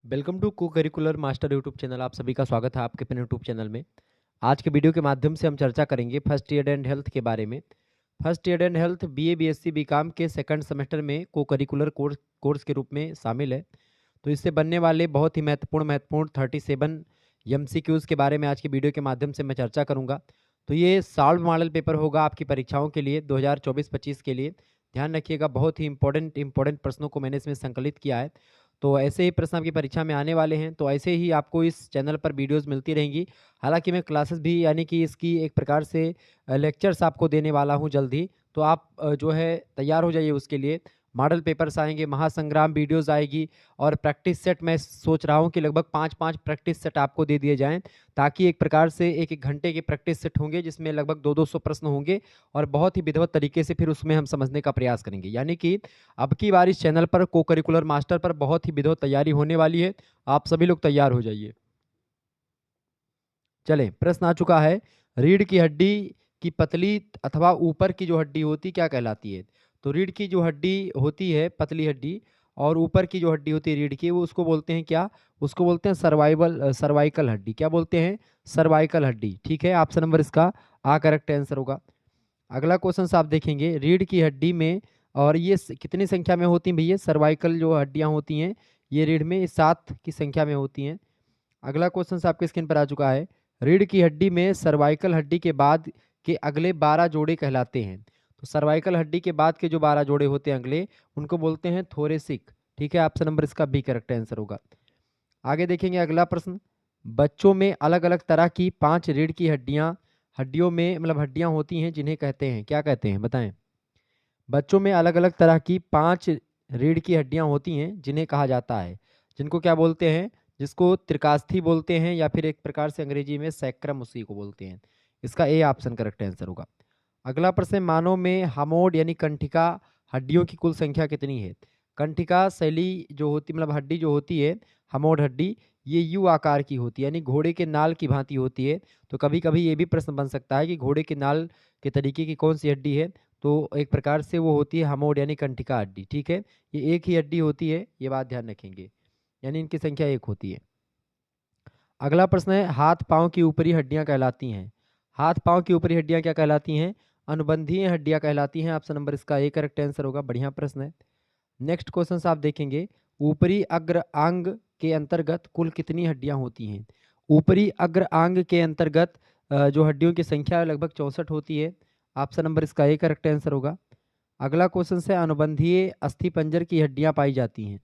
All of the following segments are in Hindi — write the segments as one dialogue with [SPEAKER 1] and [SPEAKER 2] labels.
[SPEAKER 1] वेलकम टू को करिकुलर मास्टर यूट्यूब चैनल। आप सभी का स्वागत है आपके अपने यूट्यूब चैनल में। आज के वीडियो के माध्यम से हम चर्चा करेंगे फर्स्ट एड एंड हेल्थ के बारे में। First aid and health BA BSc BCom के सेकंड सेमेस्टर में को करिकुलर कोर्स के रूप में शामिल है। तो इससे बनने वाले बहुत ही महत्वपूर्ण 37 एमसीक्यूज के बारे में आज की वीडियो के माध्यम से मैं चर्चा करूंगा। तो ये सॉल्व मॉडल पेपर होगा आपकी परीक्षाओं के लिए 2024-25 के लिए। ध्यान रखिएगा, बहुत ही इंपॉर्टेंट प्रश्नों को मैंने इसमें संकलित किया है। तो ऐसे ही प्रश्न आपकी परीक्षा में आने वाले हैं, तो ऐसे ही आपको इस चैनल पर वीडियोस मिलती रहेंगी। हालांकि मैं क्लासेस भी यानी कि इसकी एक प्रकार से लेक्चर्स आपको देने वाला हूं जल्द ही। तो आप जो है तैयार हो जाइए उसके लिए। मॉडल पेपर्स आएंगे, महासंग्राम वीडियोस आएगी और प्रैक्टिस सेट मैं सोच रहा हूं कि लगभग 5-5 प्रैक्टिस सेट आपको दे दिए जाएं, ताकि एक प्रकार से एक घंटे के प्रैक्टिस सेट होंगे जिसमें लगभग 200 प्रश्न होंगे और बहुत ही विधिवत तरीके से फिर उसमें हम समझने का प्रयास करेंगे। यानी कि अब की बार इस चैनल पर को करिकुलर मास्टर पर बहुत ही विधिवत तैयारी होने वाली है। आप सभी लोग तैयार हो जाइए। चले, प्रश्न आ चुका है। रीढ़ की हड्डी की पतली अथवा ऊपर की जो हड्डी होती क्या कहलाती है? तो रीढ़ की जो हड्डी होती है पतली हड्डी, और ऊपर की जो हड्डी होती है रीढ़ की, वो उसको बोलते हैं क्या? उसको बोलते हैं सर्वाइकल हड्डी। क्या बोलते हैं? सर्वाइकल हड्डी। ठीक है, ऑप्शन नंबर इसका आ करेक्ट आंसर होगा। अगला क्वेश्चन आप देखेंगे, रीढ़ की हड्डी में, और ये कितनी संख्या में होती हैं भैया? सर्वाइकल जो हड्डियां होती हैं ये रीढ़ में 7 की संख्या में होती हैं। अगला क्वेश्चन आपके स्क्रीन पर आ चुका है। रीढ़ की हड्डी में सर्वाइकल हड्डी के बाद के अगले 12 जोड़े कहलाते हैं। तो सर्वाइकल हड्डी के बाद के जो 12 जोड़े होते हैं अगले, उनको बोलते हैं थोरेसिक। ठीक है, ऑप्शन नंबर इसका बी करेक्ट आंसर होगा। आगे देखेंगे अगला प्रश्न। बच्चों में अलग अलग तरह की 5 रीढ़ की हड्डियों में हड्डियां होती हैं जिन्हें कहते हैं, क्या कहते हैं बताएं? बच्चों में अलग अलग तरह की 5 रीढ़ की हड्डियां होती हैं जिन्हें कहा जाता है, जिनको क्या बोलते हैं? जिसको त्रिकास्थी बोलते हैं, या फिर एक प्रकार से अंग्रेजी में सैक्रम उसी को बोलते हैं। इसका ए ऑप्शन करेक्ट आंसर होगा। अगला प्रश्न है, मानव में हामोड यानी कंठिका हड्डियों की कुल संख्या कितनी है? कंठिका शैली जो होती हड्डी जो होती है, हामोड हड्डी, ये यू आकार की होती है, यानी घोड़े के नाल की भांति होती है। तो कभी कभी ये भी प्रश्न बन सकता है कि घोड़े के नाल के तरीके की कौन सी हड्डी है? तो एक प्रकार से वो होती है हामोड यानी कंठिका हड्डी। ठीक है, ये एक ही हड्डी होती है, ये बात ध्यान रखेंगे, यानी इनकी संख्या एक होती है। अगला प्रश्न है, हाथ पांव की ऊपरी हड्डियां कहलाती हैं। हाथ पांव की ऊपरी हड्डियां क्या कहलाती हैं? अनुबंधीय हड्डियां कहलाती हैं। ऑप्शन नंबर इसका ए करेक्ट आंसर होगा। बढ़िया प्रश्न है। नेक्स्ट क्वेश्चन आप देखेंगे, ऊपरी अग्र अंग के अंतर्गत कुल कितनी हड्डियां होती हैं? ऊपरी अग्र अंग के अंतर्गत जो हड्डियों की संख्या लगभग 64 होती है। ऑप्शन नंबर इसका ए करेक्ट आंसर होगा। अगला क्वेश्चन है, अनुबंधीय अस्थिपंजर की हड्डियां पाई जाती हैं।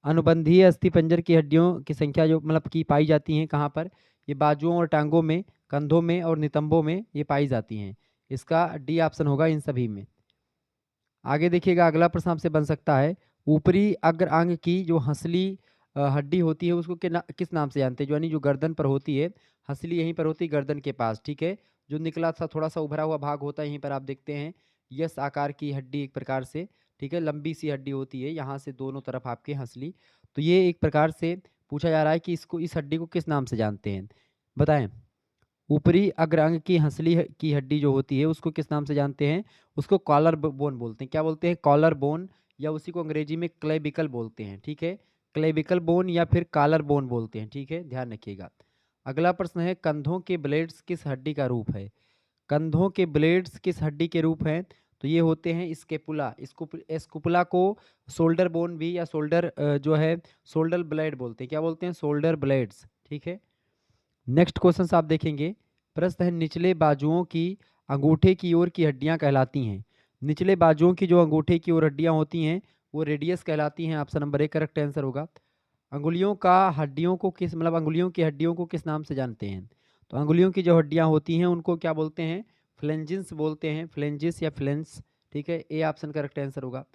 [SPEAKER 1] अनुबंधीय अस्थिपंजर की हड्डियों की संख्या जो की पाई जाती हैं कहाँ पर? ये बाजुओं और टांगों में, कंधों में और नितंबों में ये पाई जाती हैं। इसका डी ऑप्शन होगा इन सभी में। आगे देखिएगा, अगला प्रश्न आपसे बन सकता है, ऊपरी अग्र अंग की जो हंसली हड्डी होती है उसको किस नाम से जानते हैं? जो यानी जो गर्दन पर होती है, हंसली यहीं पर होती है गर्दन के पास। ठीक है, जो निकला सा थोड़ा सा उभरा हुआ भाग होता है यहीं पर आप देखते हैं, यस आकार की हड्डी एक प्रकार से। ठीक है, लंबी सी हड्डी होती है यहाँ से दोनों तरफ आपके हंसली। तो ये एक प्रकार से पूछा जा रहा है कि इसको, इस हड्डी को किस नाम से जानते हैं बताएं? ऊपरी अग्रांग की हंसली की हड्डी जो होती है उसको किस नाम से जानते हैं? उसको कॉलर बोन बोलते हैं। क्या बोलते हैं? कॉलर बोन, या उसी को अंग्रेजी में क्लेविकल बोलते हैं। ठीक है, क्लेविकल बोन या फिर कॉलर बोन बोलते हैं। ठीक है, ध्यान रखिएगा। अगला प्रश्न है, कंधों के ब्लेड्स किस हड्डी का रूप है? कंधों के ब्लेड्स किस हड्डी के रूप हैं? तो ये होते हैं स्केपुला। स्कुपुला को शोल्डर बोन भी, या शोल्डर जो है शोल्डर ब्लेड बोलते हैं। क्या बोलते हैं? Shoulder blades. ठीक है, नेक्स्ट क्वेश्चन आप देखेंगे, प्रश्न है, निचले बाजुओं की अंगूठे की ओर की हड्डियां कहलाती हैं। निचले बाजुओं की जो अंगूठे की ओर हड्डियां होती हैं वो रेडियस कहलाती हैं। ऑप्शन नंबर 1 करेक्ट आंसर होगा। अंगुलियों का हड्डियों को किस अंगुलियों की हड्डियों को किस नाम से जानते हैं? तो अंगुलियों की जो हड्डियां होती हैं उनको क्या बोलते हैं? फ्लेंजिस बोलते हैं, फ्लेंजिस या फ्लेंस। ठीक है, ए ऑप्शन करेक्ट आंसर होगा।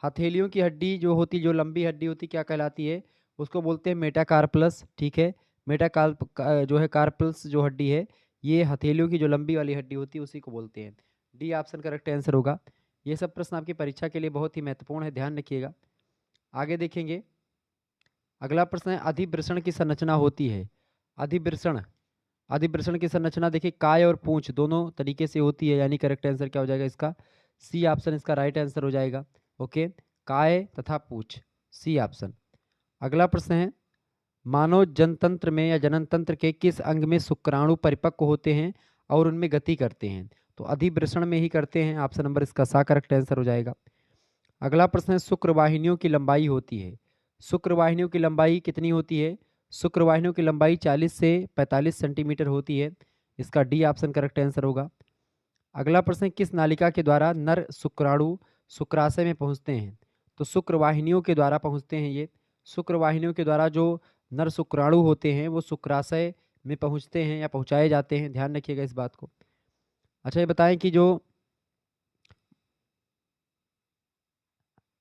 [SPEAKER 1] हथेलियों की हड्डी जो होती, जो लंबी हड्डी होती, क्या कहलाती है? उसको बोलते हैं मेटाकार्पलस। ठीक है, जो है कार्पल्स जो हड्डी है, ये हथेलियों की जो लंबी वाली हड्डी होती है उसी को बोलते हैं। डी ऑप्शन करेक्ट आंसर होगा। ये सब प्रश्न आपकी परीक्षा के लिए बहुत ही महत्वपूर्ण है, ध्यान रखिएगा। आगे देखेंगे, अगला प्रश्न है, अधिवृषण की संरचना होती है। अधिवृषण, अधिवृषण की संरचना देखिए काय और पूंछ दोनों तरीके से होती है, यानी करेक्ट आंसर क्या हो जाएगा इसका? सी ऑप्शन इसका राइट आंसर हो जाएगा। ओके, काय तथा पूंछ, सी ऑप्शन। अगला प्रश्न है, मानव जनतंत्र में या जननतंत्र के किस अंग में शुक्राणु परिपक्व होते हैं और उनमें गति करते हैं? तो अधिवृषण में ही करते हैं। ऑप्शन नंबर इसका सा करेक्ट आंसर हो जाएगा। अगला प्रश्न है, शुक्रवाहिनियों की लंबाई होती है। शुक्रवाहिनियों की लंबाई कितनी होती है? शुक्रवाहिनियों की लंबाई 40 से 45 सेंटीमीटर होती है। इसका डी ऑप्शन करेक्ट आंसर होगा। अगला प्रश्न है, किस नालिका के द्वारा नर शुक्राणु शुक्राशय में पहुंचते हैं? तो शुक्रवाहिनियों के द्वारा पहुंचते हैं ये। शुक्रवाहिनियों के द्वारा जो नर शुक्राणु होते हैं वो शुक्राशय में पहुंचते हैं या पहुंचाए जाते हैं, ध्यान रखिएगा इस बात को। अच्छा, ये बताएं कि जो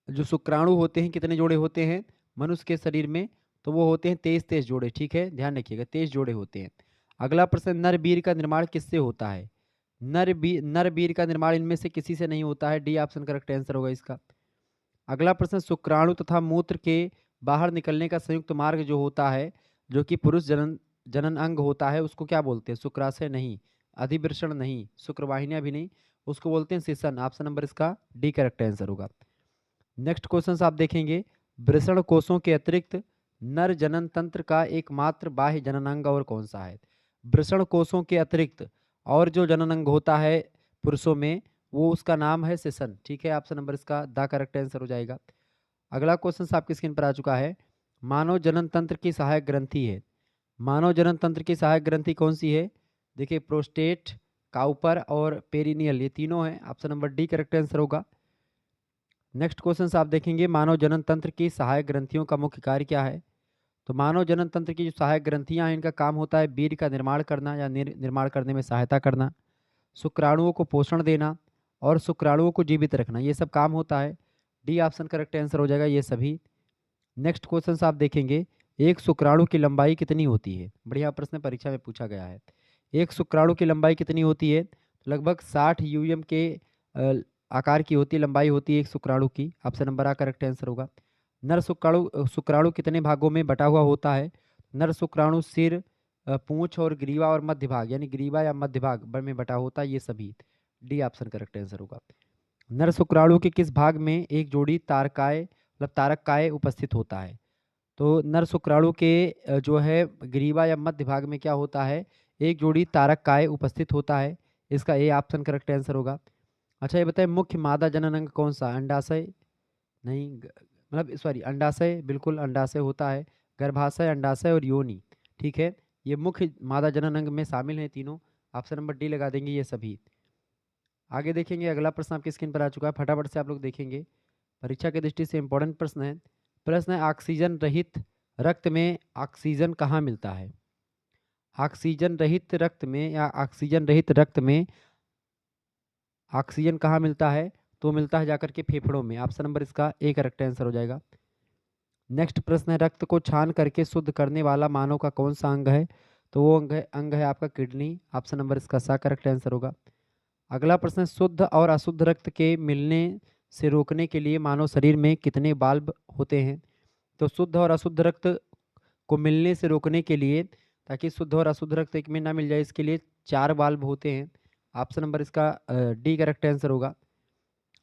[SPEAKER 1] जो शुक्राणु होते हैं कितने जोड़े होते हैं मनुष्य के शरीर में? तो वो होते हैं 23 जोड़े। ठीक है, ध्यान रखिएगा 23 जोड़े होते हैं। अगला प्रश्न, नरबीर का निर्माण किससे होता है? नरबीर का निर्माण इनमें से किसी से नहीं होता है। डी ऑप्शन करेक्ट आंसर होगा इसका। अगला प्रश्न, शुक्राणु तथा मूत्र के बाहर निकलने का संयुक्त मार्ग जो होता है, जो कि पुरुष जनन अंग होता है, उसको क्या बोलते हैं? शुक्राशय नहीं, अधिवृषण नहीं, शुक्रवाहिनियां भी नहीं, उसको बोलते हैं सिसन। ऑप्शन नंबर इसका डी करेक्ट आंसर होगा। नेक्स्ट क्वेश्चन आप देखेंगे, वृषण कोषों के अतिरिक्त नर जनन तंत्र का एकमात्र बाह्य जननांग और कौन सा है? वृषण कोषों के अतिरिक्त और जो जननांग होता है पुरुषों में, वो उसका नाम है सिसन। ठीक है, ऑप्शन नंबर इसका द करेक्ट आंसर हो जाएगा। अगला क्वेश्चन आपकी स्क्रीन पर आ चुका है, मानव जनन तंत्र की सहायक ग्रंथि है। मानव जनन तंत्र की सहायक ग्रंथि कौन सी है? देखिए, प्रोस्टेट, काउपर और पेरिनियल, ये तीनों हैं। Option number D correct answer होगा। नेक्स्ट क्वेश्चन आप देखेंगे, मानव जनन तंत्र की सहायक ग्रंथियों का मुख्य कार्य क्या है? तो मानव जनन तंत्र की जो सहायक ग्रंथियां हैं, इनका काम होता है बीज का निर्माण करना या निर्माण करने में सहायता करना, शुक्राणुओं को पोषण देना और शुक्राणुओं को जीवित रखना, ये सब काम होता है। डी ऑप्शन करेक्ट आंसर हो जाएगा ये सभी। नेक्स्ट क्वेश्चन आप देखेंगे, एक शुक्राणु की लंबाई कितनी होती है? बढ़िया प्रश्न परीक्षा में पूछा गया है। एक शुक्राणु की लंबाई कितनी होती है? लगभग 60 यूएम के आकार की होती लंबाई होती है एक शुक्राणु की। ऑप्शन नंबर आ करेक्ट आंसर होगा। नर शुक्राणु कितने भागों में बटा हुआ होता है? नर शुक्राणु सिर, पूंछ और ग्रीवा और मध्य भाग, यानी ग्रीवा या मध्य भाग में बटा होता है ये सभी। डी ऑप्शन करेक्ट आंसर होगा। नर शुक्राणु के किस भाग में एक जोड़ी तारकाय मतलब तारकाय उपस्थित होता है? तो नर शुक्राणु के जो है ग्रीवा या मध्य भाग में क्या होता है? एक जोड़ी तारकाय उपस्थित होता है। इसका ए ऑप्शन करेक्ट आंसर होगा। अच्छा, ये बताएं, मुख्य मादा जनन अंग कौन सा? अंडाशय नहीं, मतलब सॉरी, अंडाशय, बिल्कुल अंडाशय होता है। गर्भाशय, अंडाशय और योनि। ठीक है, ये मुख्य मादा जनन अंग में शामिल हैं तीनों। ऑप्शन नंबर डी लगा देंगे ये सभी। आगे देखेंगे, अगला प्रश्न आपकी स्क्रीन पर आ चुका है, फटाफट से आप लोग देखेंगे, परीक्षा की दृष्टि से इंपॉर्टेंट प्रश्न है। प्रश्न है, ऑक्सीजन रहित रक्त में ऑक्सीजन कहाँ मिलता है? ऑक्सीजन रहित रक्त में या ऑक्सीजन रहित रक्त में ऑक्सीजन कहाँ मिलता है? तो मिलता है जाकर के फेफड़ों में। ऑप्शन नंबर इसका ए करेक्ट आंसर हो जाएगा। नेक्स्ट प्रश्न है, रक्त को छान करके शुद्ध करने वाला मानव का कौन सा अंग है? तो वो अंग है आपका किडनी। ऑप्शन नंबर इसका सा करेक्ट आंसर होगा। अगला प्रश्न है, शुद्ध और अशुद्ध रक्त के मिलने से रोकने के लिए मानव शरीर में कितने वाल्व होते हैं? तो शुद्ध और अशुद्ध रक्त को मिलने से रोकने के लिए, ताकि शुद्ध और अशुद्ध रक्त एक में ना मिल जाए, इसके लिए 4 वाल्व होते हैं। ऑप्शन नंबर इसका डी करेक्ट आंसर होगा।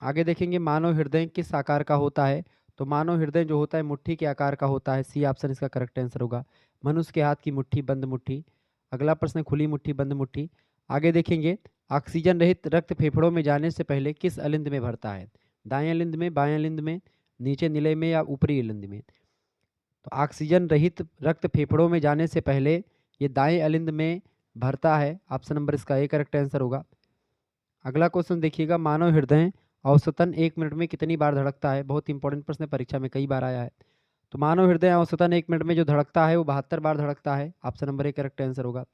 [SPEAKER 1] आगे देखेंगे, मानव हृदय किस आकार का होता है? तो मानव हृदय जो होता है मुट्ठी के आकार का होता है। सी ऑप्शन इसका करेक्ट आंसर होगा। मनुष्य के हाथ की मुट्ठी, बंद मुट्ठी। अगला प्रश्न, खुली मुट्ठी, बंद मुट्ठी। आगे देखेंगे, ऑक्सीजन रहित रक्त फेफड़ों में जाने से पहले किस अलिंद में भरता है? दाएं अलिंद में, बाएं अलिंद में, नीचे निलय में या ऊपरी अलिंद में? तो ऑक्सीजन रहित रक्त फेफड़ों में जाने से पहले ये दाएं अलिंद में भरता है। ऑप्शन नंबर इसका ए करेक्ट आंसर होगा। अगला क्वेश्चन देखिएगा, मानव हृदय औसतन 1 मिनट में कितनी बार धड़कता है? बहुत इंपॉर्टेंट प्रश्न है, परीक्षा में कई बार आया है। तो मानव हृदय औसतन 1 मिनट में जो धड़कता है वो 72 बार धड़कता है। Option number A correct answer होगा।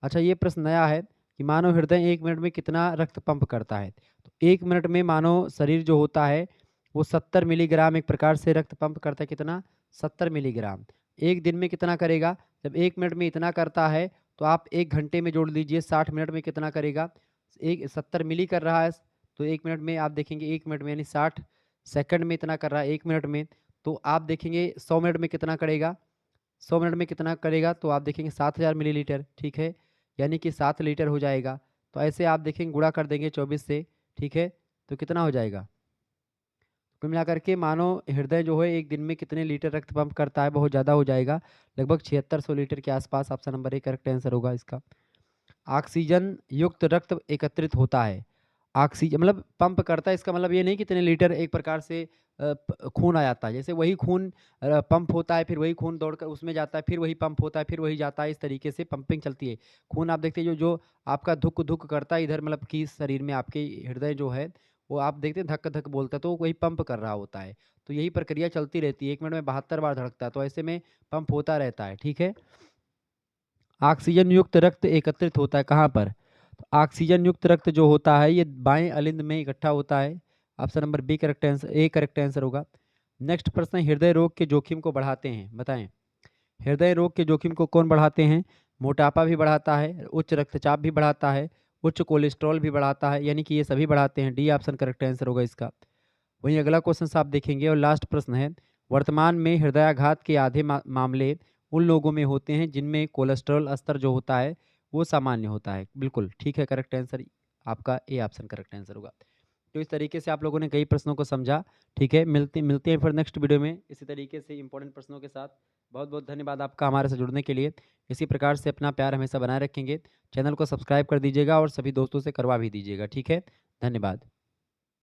[SPEAKER 1] अच्छा, ये प्रश्न नया है कि मानव हृदय 1 मिनट में कितना रक्त पंप करता है? तो 1 मिनट में मानव शरीर जो होता है वो 70 मिलीग्राम एक प्रकार से रक्त पंप करता है। कितना? 70 मिलीग्राम। एक दिन में कितना करेगा? जब 1 मिनट में इतना करता है तो आप 1 घंटे में जोड़ लीजिए, 60 मिनट में कितना करेगा? 70 मिली कर रहा है, तो 1 मिनट में आप देखेंगे, 1 मिनट में यानी 60 सेकंड में इतना कर रहा है 1 मिनट में, तो आप देखेंगे 100 मिनट में कितना करेगा? 100 मिनट में कितना करेगा? तो आप देखेंगे 7000 मिलीलीटर। ठीक है, यानी कि 7 लीटर हो जाएगा। तो ऐसे आप देखेंगे, गुणा कर देंगे 24 से। ठीक है, तो कितना हो जाएगा? कुल मिलाकर के मानो हृदय जो है एक दिन में कितने लीटर रक्त पंप करता है, बहुत ज़्यादा हो जाएगा, लगभग 7600 लीटर के आसपास। Option number A correct answer होगा इसका। ऑक्सीजन युक्त रक्त एकत्रित होता है। ऑक्सीजन मतलब पंप करता है, इसका मतलब ये नहीं कितने लीटर एक प्रकार से खून आ जाता है, जैसे वही खून पंप होता है, फिर वही खून दौड़कर उसमें जाता है, फिर वही पंप होता है, फिर वही जाता है, इस तरीके से पंपिंग चलती है। खून आप देखते हैं जो जो आपका धुक धुक करता है इधर, मतलब कि शरीर में आपके हृदय जो है वो आप देखते हैं धक धक बोलता है, तो वही पंप कर रहा होता है। तो यही प्रक्रिया चलती रहती है, 1 मिनट में 72 बार धड़कता है, तो ऐसे में पंप होता रहता है। ठीक है। ऑक्सीजन युक्त रक्त एकत्रित होता है कहाँ पर? तो ऑक्सीजन युक्त रक्त जो होता है ये बाएं अलिंद में इकट्ठा होता है। Option number B correct answer, A correct answer होगा। नेक्स्ट प्रश्न है, हृदय रोग के जोखिम को बढ़ाते हैं, बताएं। हृदय रोग के जोखिम को कौन बढ़ाते हैं? मोटापा भी बढ़ाता है, उच्च रक्तचाप भी बढ़ाता है, उच्च कोलेस्ट्रॉल भी बढ़ाता है, यानी कि ये सभी बढ़ाते हैं। डी ऑप्शन करेक्ट आंसर होगा इसका। वहीं अगला क्वेश्चन आप देखेंगे और लास्ट प्रश्न है, वर्तमान में हृदयाघात के आधे मामले उन लोगों में होते हैं जिनमें कोलेस्ट्रॉल स्तर जो होता है वो सामान्य होता है। बिल्कुल ठीक है, करेक्ट आंसर आपका ए ऑप्शन करेक्ट आंसर होगा। तो इस तरीके से आप लोगों ने कई प्रश्नों को समझा। ठीक है, मिलते मिलते हैं फिर नेक्स्ट वीडियो में इसी तरीके से इंपॉर्टेंट प्रश्नों के साथ। बहुत बहुत धन्यवाद आपका हमारे से जुड़ने के लिए। इसी प्रकार से अपना प्यार हमेशा बनाए रखेंगे। चैनल को सब्सक्राइब कर दीजिएगा और सभी दोस्तों से करवा भी दीजिएगा। ठीक है, धन्यवाद।